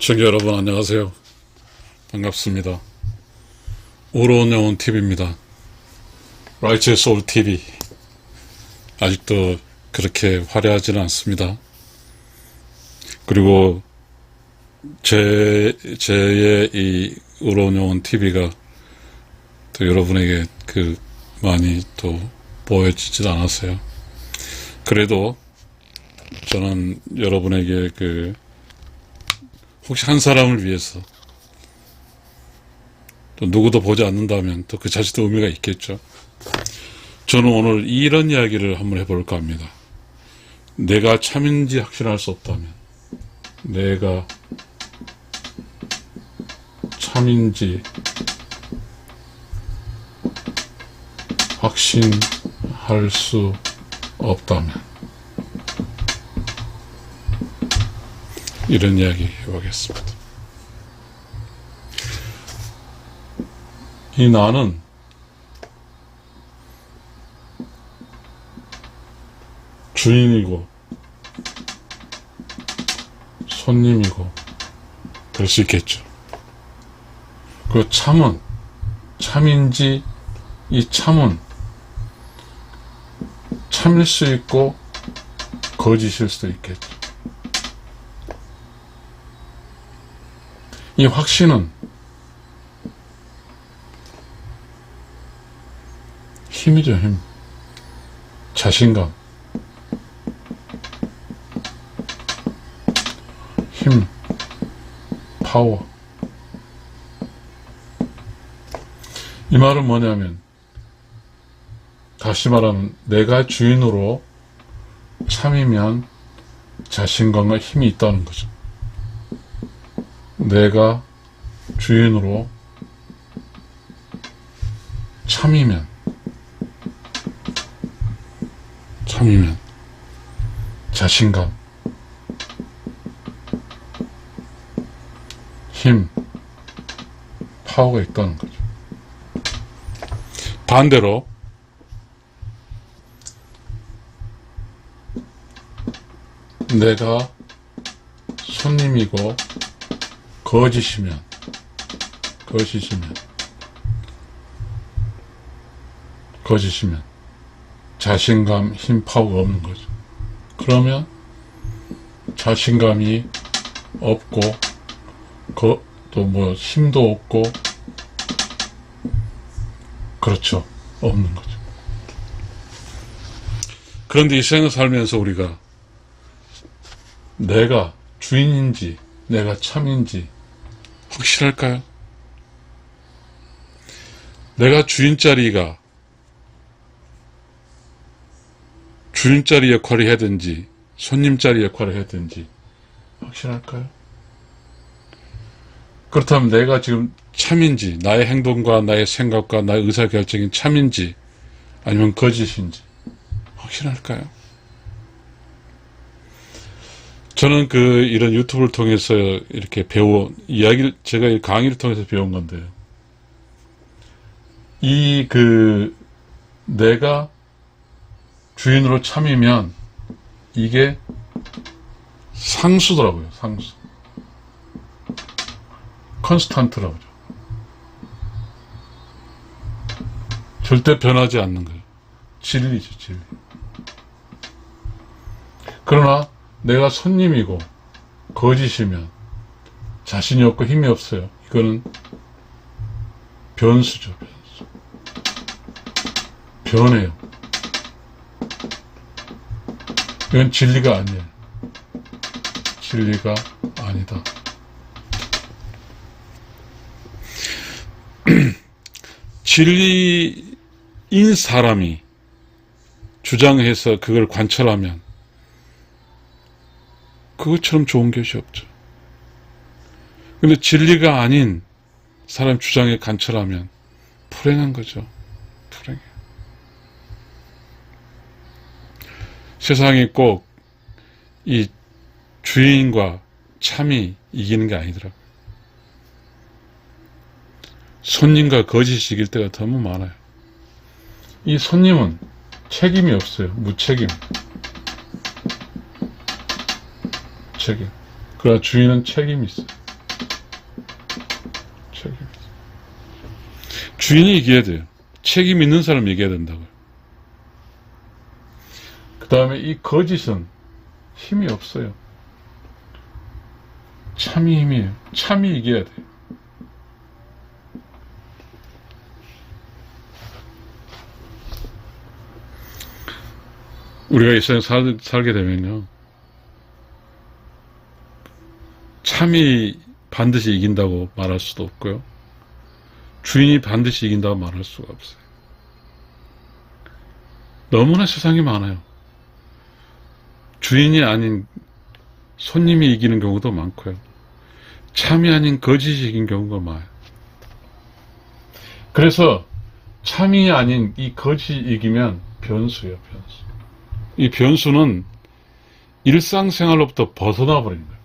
시청자 여러분 안녕하세요. 반갑습니다. 우러운 영혼 TV입니다. 라이츠 소울 TV. 아직도 그렇게 화려하지는 않습니다. 그리고 제의 이 우러운 영혼 TV가 또 여러분에게 많이 또 보여지질 않았어요. 그래도 저는 여러분에게 혹시 한 사람을 위해서 또 누구도 보지 않는다면 또 그 자체도 의미가 있겠죠. 저는 오늘 이런 이야기를 한번 해볼까 합니다. 내가 참인지 확신할 수 없다면, 내가 참인지 확신할 수 없다면, 이런 이야기 해보겠습니다. 이 나는 주인이고 손님이고 될 수 있겠죠. 그 참인지, 이 참은 참일 수 있고 거짓일 수도 있겠죠. 이 확신은 힘이죠, 힘. 자신감. 힘. 파워. 이 말은 뭐냐면, 다시 말하면 내가 주인으로 참이면 자신감과 힘이 있다는 거죠. 내가 주인으로 참이면 자신감, 힘, 파워가 있다는 거죠. 반대로 내가 손님이고 거짓이면 자신감, 힘, 파워가 없는 거죠. 그러면 자신감이 없고 또 힘도 없고, 그렇죠, 없는 거죠. 그런데 이 세상을 살면서 우리가 내가 주인인지 내가 참인지 확실할까요? 내가 주인자리 역할을 해야 되는지 손님자리 역할을 해야 되는지 확실할까요? 그렇다면 내가 지금 참인지, 나의 행동과 나의 생각과 나의 의사결정이 참인지 아니면 거짓인지 확실할까요? 저는 이런 유튜브를 통해서 이렇게 제가 강의를 통해서 배운 건데요. 내가 주인으로 참이면 이게 상수더라고요, 상수. 컨스탄트라고 그러죠. 절대 변하지 않는 거예요. 진리죠, 진리. 그러나 내가 손님이고 거짓이면 자신이 없고 힘이 없어요. 이거는 변수죠, 변수. 변해요. 이건 진리가 아니에요. 진리가 아니다. 진리인 사람이 주장해서 그걸 관철하면 그것처럼 좋은 것이 없죠. 근데 진리가 아닌 사람 주장에 관철하면 불행한 거죠. 불행해. 세상이 꼭 이 주인과 참이 이기는 게 아니더라고요. 손님과 거짓이 이길 때가 너무 많아요. 이 손님은 책임이 없어요. 무책임. 책임. 그러나 주인은 책임이 있어요. 주인이 이겨야 돼요. 책임 있는 사람이 이겨야 된다고요. 그 다음에 이 거짓은 힘이 없어요. 참이 힘이에요. 참이 이겨야 돼요. 우리가 이 세상에 살게 되면요, 참이 반드시 이긴다고 말할 수도 없고요, 주인이 반드시 이긴다고 말할 수가 없어요. 너무나 세상이 많아요. 주인이 아닌 손님이 이기는 경우도 많고요, 참이 아닌 거짓이 이긴 경우가 많아요. 그래서 참이 아닌 이 거짓이 이기면 변수예요, 변수. 이 변수는 일상생활로부터 벗어나 버리는 거예요.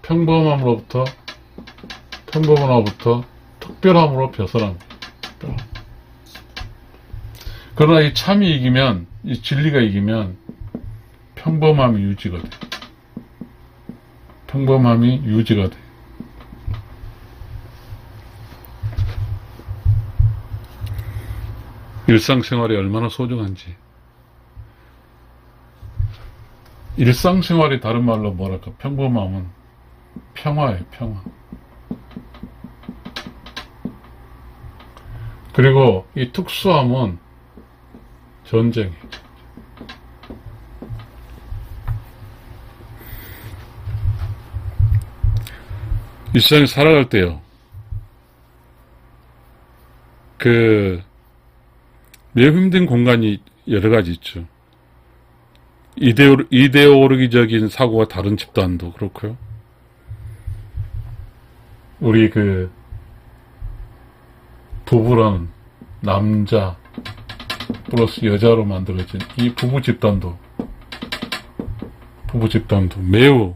평범함으로부터 특별함으로 벗어납니다. 그러나 이 참이 이기면, 이 진리가 이기면 평범함이 유지가 돼요. 평범함이 유지가 돼요. 일상생활이 얼마나 소중한지. 일상생활이 다른 말로 뭐랄까, 평범함은 평화예요, 평화. 그리고 이 특수함은 전쟁이에요. 이 세상에 살아갈 때요, 매우 힘든 공간이 여러 가지 있죠. 이데올로기적인 사고가 다른 집단도 그렇고요. 우리 부부라는 남자 플러스 여자로 만들어진 이 부부 집단도 매우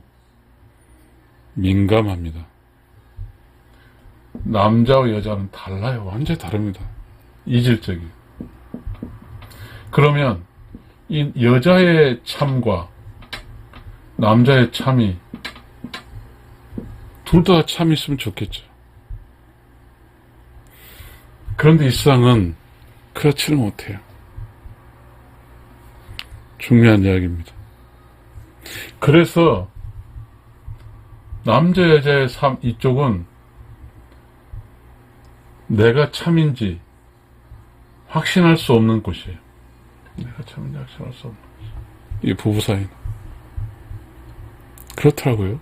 민감합니다. 남자와 여자는 달라요. 완전히 다릅니다. 이질적이에요. 그러면 이 여자의 참과 남자의 참이 둘 다 참이 있으면 좋겠죠. 그런데 이 세상은 그렇지는 못해요. 중요한 이야기입니다. 그래서 남자 여자의 삶 이쪽은 내가 참인지 확신할 수 없는 곳이에요. 내가 참인지 확신할 수 없는 곳이에요. 이 부부 사이는 그렇더라고요.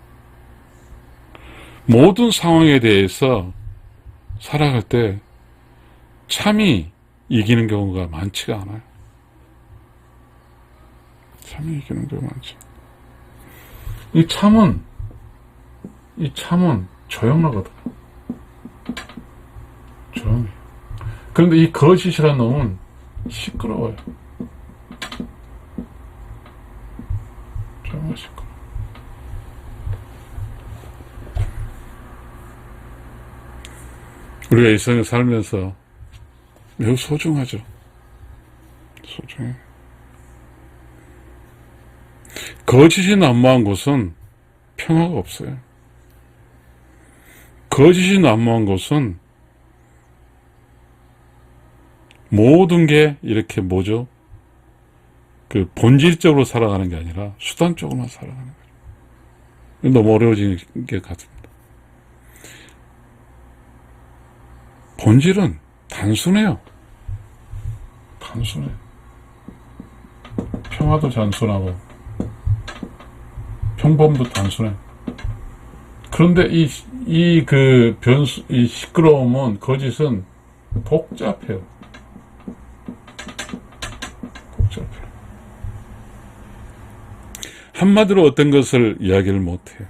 모든 상황에 대해서 살아갈 때 참이 이기는 경우가 많지가 않아요. 참이 이기는 경우가 많지. 이 참은 조용하거든. 조용해. 그런데 이 거짓이라는 놈은 시끄러워요. 정말 시끄러워. 우리가 이 세상에 살면서 매우 소중하죠. 소중해. 거짓이 난무한 곳은 평화가 없어요. 거짓이 난무한 곳은 모든 게 이렇게 본질적으로 살아가는 게 아니라 수단적으로만 살아가는 거죠. 너무 어려워지는 게 같습니다. 본질은 단순해요. 단순해. 평화도 단순하고 평범도 단순해. 그런데 이 시끄러움은, 거짓은 복잡해요. 복잡해요. 한마디로 어떤 것을 이야기를 못해요.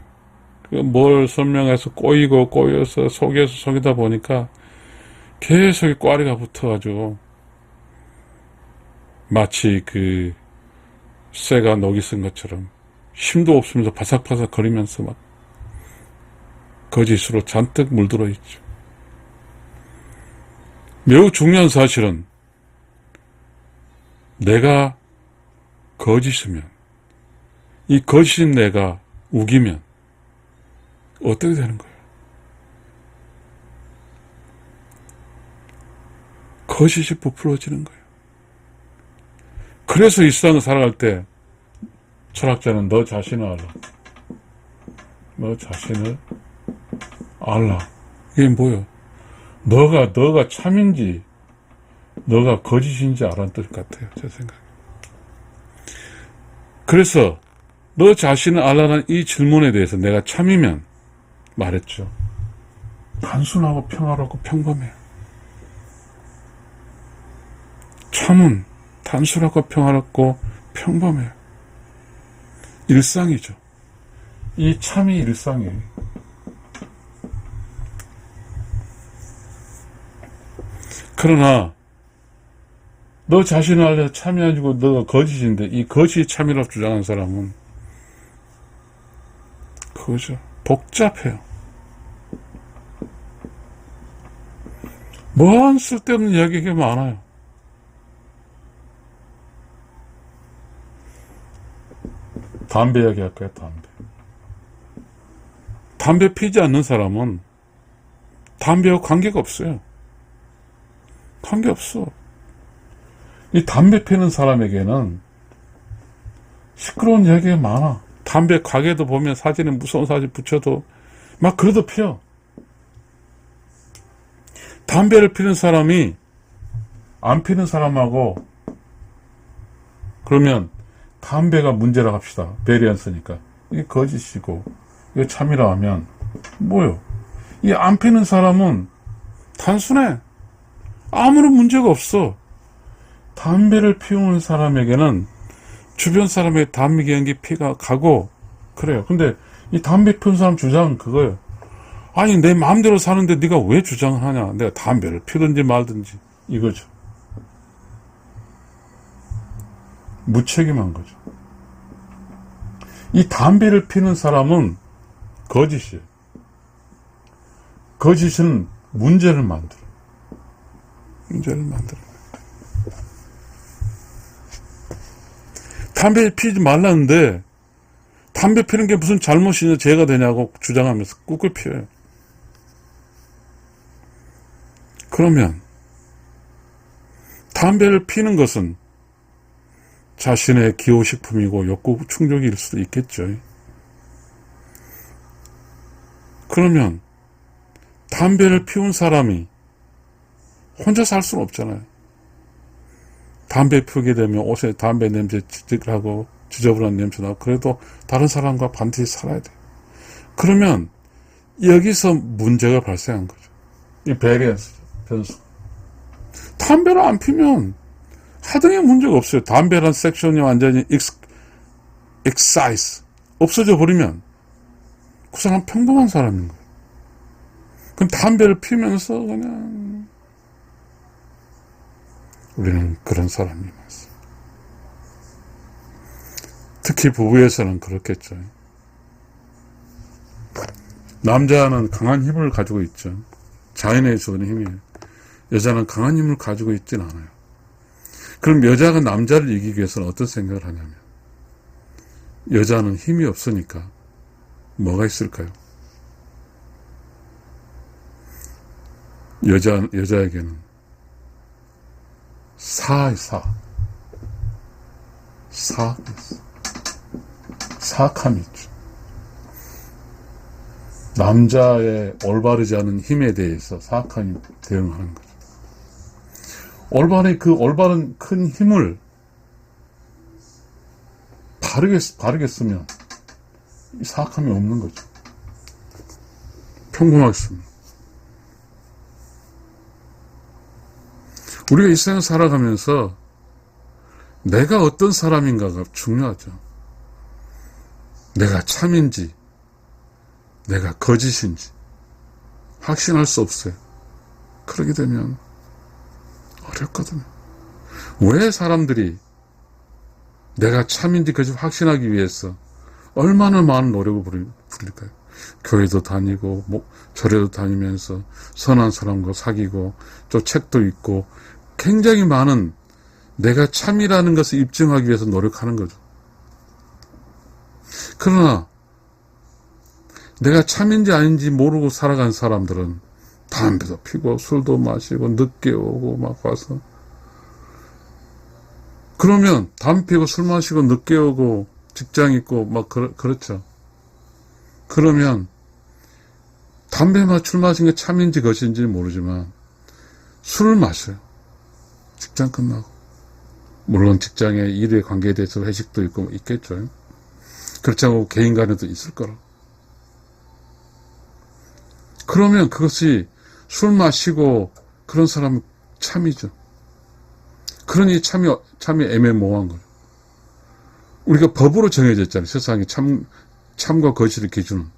뭘 설명해서 꼬여서 속이다 보니까 계속 꽈리가 붙어가지고 마치 쇠가 녹이 쓴 것처럼 힘도 없으면서 바삭바삭 거리면서 막 거짓으로 잔뜩 물들어 있죠. 매우 중요한 사실은 내가 거짓이면, 이 거짓인 내가 우기면 어떻게 되는 거예요? 거짓이 부풀어지는 거예요. 그래서 이 세상을 살아갈 때 철학자는 너 자신을 알라. 너 자신을 알라. 이게 뭐예요? 너가 참인지 너가 거짓인지 알아는 뜻 같아요. 제 생각에. 그래서 너 자신을 알라는 이 질문에 대해서 내가 참이면 말했죠. 단순하고 평화롭고 평범해요. 참은 단순하고 평화롭고 평범해요. 일상이죠. 이 참이 일상이에요. 그러나 너 자신을 알려 참이 아니고 너가 거짓인데 이 거짓이 참이라고 주장하는 사람은 그거죠. 복잡해요. 뭐한 쓸데없는 이야기가 많아요. 담배 이야기 할까요? 담배 피지 않는 사람은 담배와 관계가 없어요. 관계없어. 이 담배 피는 사람에게는 시끄러운 이야기가 많아. 담배 가게도 보면 사진에 무서운 사진 붙여도 막 그래도 피워. 담배를 피는 사람이 안 피는 사람하고 그러면 담배가 문제라고 합시다. 베리언스니까. 이게 거짓이고 이게 참이라 하면 뭐요? 이 안 피는 사람은 단순해. 아무런 문제가 없어. 담배를 피우는 사람에게는 주변 사람의 담배 연기 피가 가고 그래요. 근데 이 담배 피우는 사람 주장은 그거예요. 아니 내 마음대로 사는데 네가 왜 주장을 하냐. 내가 담배를 피든지 말든지 이거죠. 무책임한 거죠. 이 담배를 피는 사람은 거짓이에요. 거짓은 문제를 만들어. 담배 피지 말라는데 담배 피는 게 무슨 잘못이냐 죄가 되냐고 주장하면서 꾹꾹 피워요. 그러면 담배를 피는 것은 자신의 기호식품이고 욕구 충족일 수도 있겠죠. 그러면 담배를 피운 사람이 혼자 살 수는 없잖아요. 담배 피우게 되면 옷에 담배 냄새 지직하고 지저분한 냄새 나고 그래도 다른 사람과 반드시 살아야 돼요. 그러면 여기서 문제가 발생한 거죠. 이 베리언스죠. 변수. 담배를 안 피면 하등의 문제가 없어요. 담배란 섹션이 완전히 엑사이즈 없어져 버리면 그 사람 평범한 사람인 거예요. 그럼 담배를 피우면서 그냥 우리는 그런 사람이 많습니다. 특히 부부에서는 그렇겠죠. 남자는 강한 힘을 가지고 있죠. 자연에서 오는 힘이에요. 여자는 강한 힘을 가지고 있진 않아요. 그럼 여자가 남자를 이기기 위해서는 어떤 생각을 하냐면 여자는 힘이 없으니까 뭐가 있을까요? 여자에게는 사악함이 있죠. 남자의 올바르지 않은 힘에 대해서 사악함이 대응하는 거죠. 올바른 큰 힘을 바르게 쓰면 사악함이 없는 거죠. 평범하게 쓰면. 우리가 이 세상 살아가면서 내가 어떤 사람인가가 중요하죠. 내가 참인지 내가 거짓인지 확신할 수 없어요. 그러게 되면 어렵거든요. 왜 사람들이 내가 참인지 거짓 확신하기 위해서 얼마나 많은 노력을 부릴까요? 교회도 다니고 절에도 다니면서 선한 사람과 사귀고 또 책도 읽고 굉장히 많은 내가 참이라는 것을 입증하기 위해서 노력하는 거죠. 그러나 내가 참인지 아닌지 모르고 살아간 사람들은 다 담배도 피고 술도 마시고 늦게 오고 막 와서. 그러면 담배 피고 술 마시고 늦게 오고 직장 있고 막 그렇죠. 그러면 담배만 술 마신 게 참인지 것인지 모르지만 술을 마셔요. 직장 끝나고. 물론 직장의 일에 관계에 대해서 회식도 있고 있겠죠. 그렇지 않고 개인 간에도 있을 거라. 그러면 그것이 술 마시고 그런 사람은 참이죠. 그러니 참이 애매모호한 거예요. 우리가 법으로 정해져 있잖아요. 세상에 참과 거실의 기준은.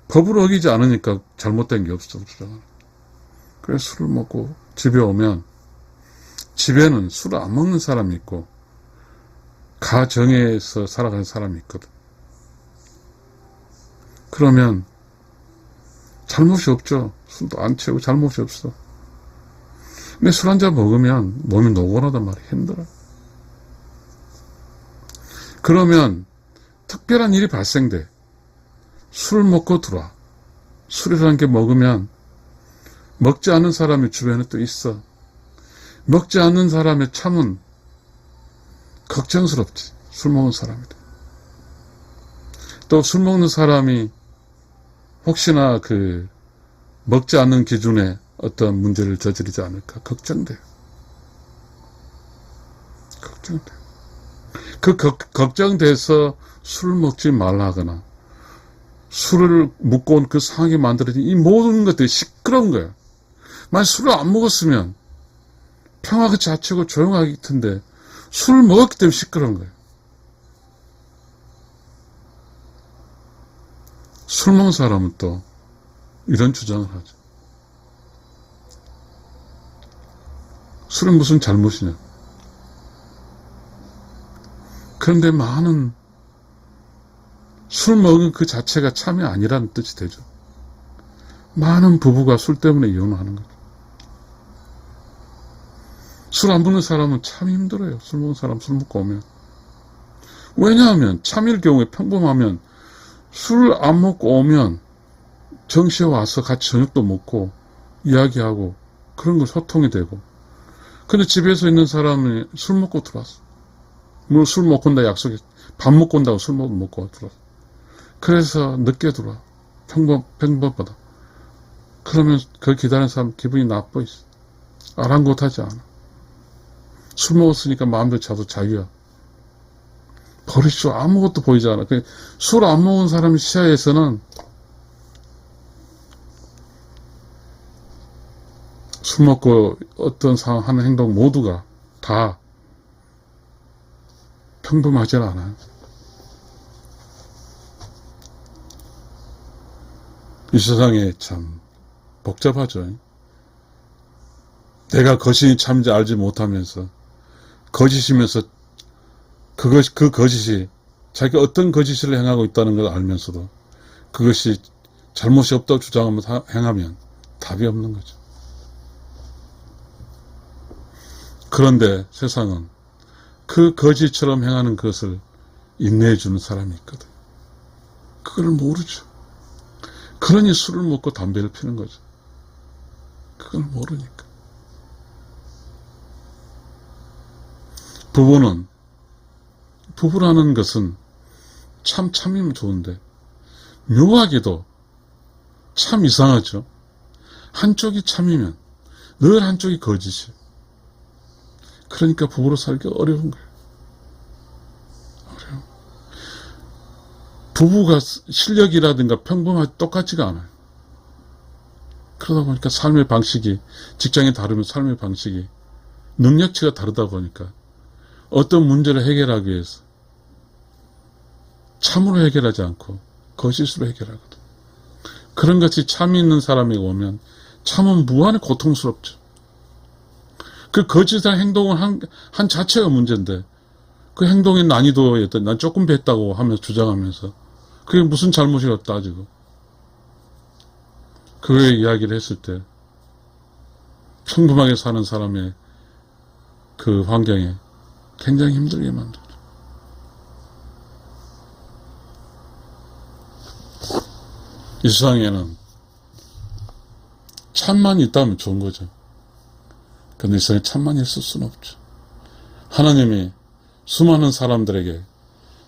법으로 어기지 않으니까 잘못된 게 없어. 그래서 술을 먹고 집에 오면 집에는 술을 안 먹는 사람이 있고 가정에서 살아가는 사람이 있거든. 그러면 잘못이 없죠. 술도 안 채우고 잘못이 없어. 근데 술 한잔 먹으면 몸이 노곤하단 말이야. 힘들어. 그러면 특별한 일이 발생돼. 술 먹고 들어와. 술이라는 게 먹으면 먹지 않는 사람이 주변에 또 있어. 먹지 않는 사람의 참은 걱정스럽지. 술 먹은 사람이다. 또 술 먹는 사람이 혹시나 먹지 않는 기준에 어떤 문제를 저지르지 않을까 걱정돼요. 걱정돼서 술을 먹지 말라 하거나 술을 묻고 온 그 상황이 만들어진 이 모든 것들이 시끄러운 거예요. 만약 술을 안 먹었으면 평화가 자치고 조용하기 텐데 술을 먹었기 때문에 시끄러운 거예요. 술 먹은 사람은 또 이런 주장을 하죠. 술은 무슨 잘못이냐. 그런데 많은 술 먹은 그 자체가 참이 아니라는 뜻이 되죠. 많은 부부가 술 때문에 이혼을 하는 거죠. 술 안 먹는 사람은 참 힘들어요. 술 먹는 사람 술 먹고 오면. 왜냐하면 참일 경우에 평범하면 술 안 먹고 오면 정시에 와서 같이 저녁도 먹고 이야기하고 그런 거 소통이 되고. 근데 집에서 있는 사람이 술 먹고 들어왔어. 뭐 술 먹고 온다 약속했어. 밥 먹고 온다고 술 먹고 들어왔어. 그래서 늦게 들어와. 평범보다. 그러면 그 기다리는 사람 기분이 나빠 있어. 아랑곳하지 않아. 술 먹었으니까 마음대로 자도 자유야. 버리죠. 아무것도 보이지 않아. 술 안 먹은 사람 시야에서는 술 먹고 어떤 상황 하는 행동 모두가 다 평범하지 않아요. 이 세상에 참 복잡하죠. 내가 거짓이 참인지 알지 못하면서 거짓이면서 그 거짓이 자기가 어떤 거짓을 행하고 있다는 걸 알면서도 그것이 잘못이 없다고 주장하면서 행하면 답이 없는 거죠. 그런데 세상은 그 거짓처럼 행하는 것을 인내해주는 사람이 있거든. 그걸 모르죠. 그러니 술을 먹고 담배를 피는 거죠. 그걸 모르니까. 부부라는 것은 참이면 좋은데 묘하게도 참 이상하죠. 한쪽이 참이면 늘 한쪽이 거짓이에요. 그러니까 부부로 살기 어려운 거예요. 어려워. 부부가 실력이라든가 평범하지 똑같지가 않아요. 그러다 보니까 삶의 방식이 직장이 다르면 삶의 방식이 능력치가 다르다 보니까 어떤 문제를 해결하기 위해서 참으로 해결하지 않고 거짓으로 해결하거든. 그런 것이 참이 있는 사람이 오면 참은 무한히 고통스럽죠. 그 거짓한 행동을 한 자체가 문제인데 그 행동의 난이도에 난 조금 뱄다고 하면서 주장하면서 그게 무슨 잘못이라고 따지고 그거에 이야기를 했을 때 평범하게 사는 사람의 그 환경에 굉장히 힘들게 만들죠. 이 세상에는 참만이 있다면 좋은 거죠. 근데 이 세상에 참만이 있을 수는 없죠. 하나님이 수많은 사람들에게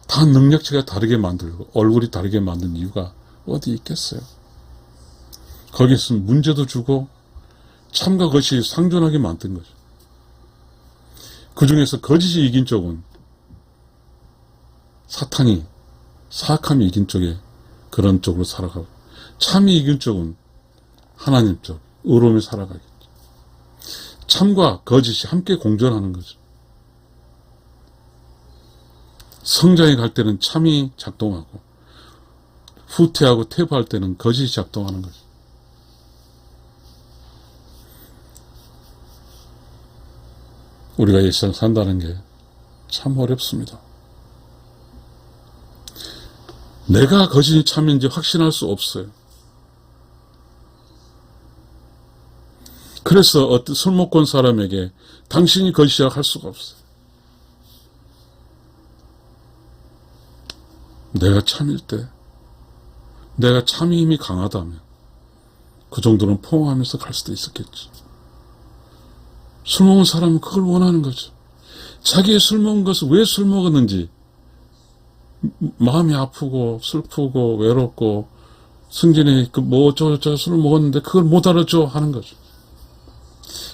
다 능력치가 다르게 만들고 얼굴이 다르게 만든 이유가 어디 있겠어요. 거기서 문제도 주고 참과 거짓이 상존하게 만든 거죠. 그 중에서 거짓이 이긴 쪽은 사탄이, 사악함이 이긴 쪽에 그런 쪽으로 살아가고, 참이 이긴 쪽은 하나님 쪽, 의로움이 살아가겠죠. 참과 거짓이 함께 공존하는 거죠. 성장해 갈 때는 참이 작동하고, 후퇴하고 퇴보할 때는 거짓이 작동하는 거죠. 우리가 이 세상 산다는 게 참 어렵습니다. 내가 거짓이 참인지 확신할 수 없어요. 그래서 어떤 술 먹고 온 사람에게 당신이 거짓이라고 할 수가 없어요. 내가 참일 때, 내가 참이 힘이 강하다면 그 정도는 포옹하면서 갈 수도 있었겠지. 술 먹은 사람은 그걸 원하는 거죠. 자기의 술 먹은 것을 왜 술 먹었는지, 마음이 아프고 슬프고 외롭고 승진이 뭐 어쩌고저쩌고 술을 먹었는데 그걸 못 알아줘 하는 거죠.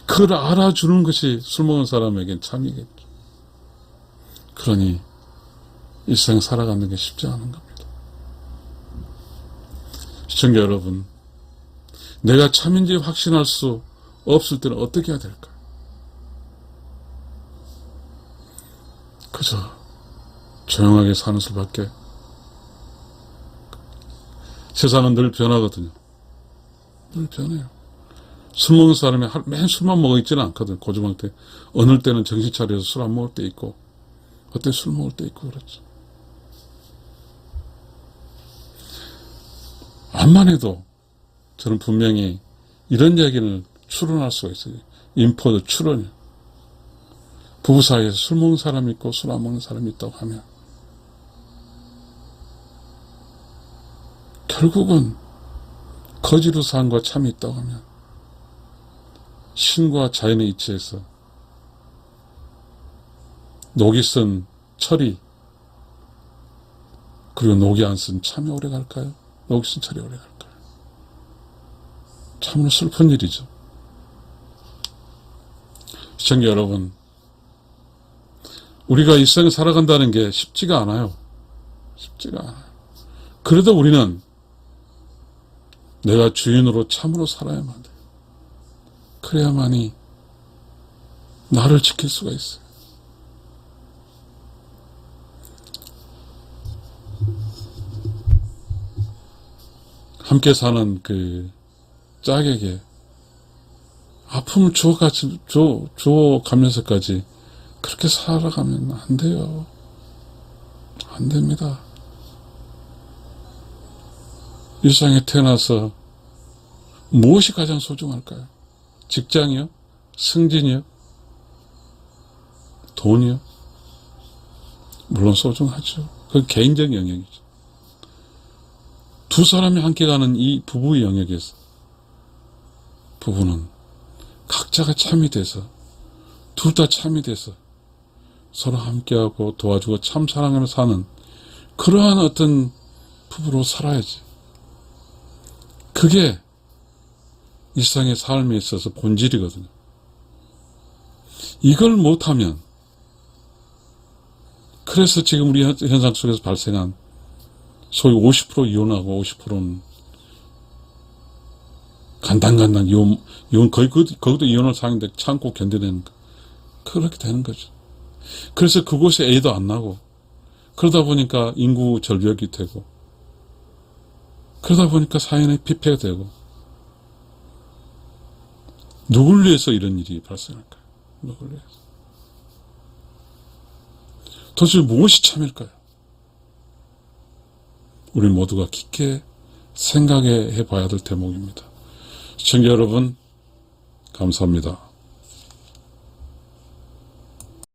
그걸 알아주는 것이 술 먹은 사람에겐 참이겠죠. 그러니 일생 살아가는 게 쉽지 않은 겁니다. 시청자 여러분, 내가 참인지 확신할 수 없을 때는 어떻게 해야 될까요? 그저 조용하게 사는 수밖에. 세상은 늘 변하거든요. 늘 변해요. 술 먹는 사람이 맨 술만 먹어 있지는 않거든. 고주망 때 어느 때는 정신 차려서 술 안 먹을 때 있고, 그때 술 먹을 때 있고 그렇죠. 암만 해도 저는 분명히 이런 이야기를 추론할 수가 있어요. 인포도 추론이요. 부부 사이에서 술 먹는 사람이 있고 술 안 먹는 사람이 있다고 하면 결국은 거지로 산과 참이 있다고 하면 신과 자연의 이치에서 녹이 쓴 철이, 그리고 녹이 안 쓴 참이 오래 갈까요? 녹이 쓴 철이 오래 갈까요? 참으로 슬픈 일이죠. 시청자 여러분, 우리가 이 세상에 살아간다는 게 쉽지가 않아요. 쉽지가 않아요. 그래도 우리는 내가 주인으로 참으로 살아야만 돼요. 그래야만이 나를 지킬 수가 있어요. 함께 사는 그 짝에게 아픔을 주어가면서까지 그렇게 살아가면 안 돼요. 안 됩니다. 이 세상에 태어나서 무엇이 가장 소중할까요? 직장이요? 승진이요? 돈이요? 물론 소중하죠. 그건 개인적 영역이죠. 두 사람이 함께 가는 이 부부의 영역에서 부부는 각자가 참이 돼서, 둘 다 참이 돼서 서로 함께하고 도와주고 참 사랑하며 사는 그러한 어떤 부부로 살아야지. 그게 이 세상의 삶에 있어서 본질이거든요. 이걸 못하면, 그래서 지금 우리 현상 속에서 발생한 소위 50% 이혼하고 50%는 간단간단 이혼 거기도 이혼을 상인데 참고 견뎌내는 거. 그렇게 되는 거죠. 그래서 그곳에 애도 안 나고, 그러다 보니까 인구 절벽이 되고, 그러다 보니까 사회의 피폐가 되고. 누굴 위해서 이런 일이 발생할까요? 누굴 위해서? 도대체 무엇이 참일까요? 우리 모두가 깊게 생각해 봐야 될 대목입니다. 시청자 여러분, 감사합니다.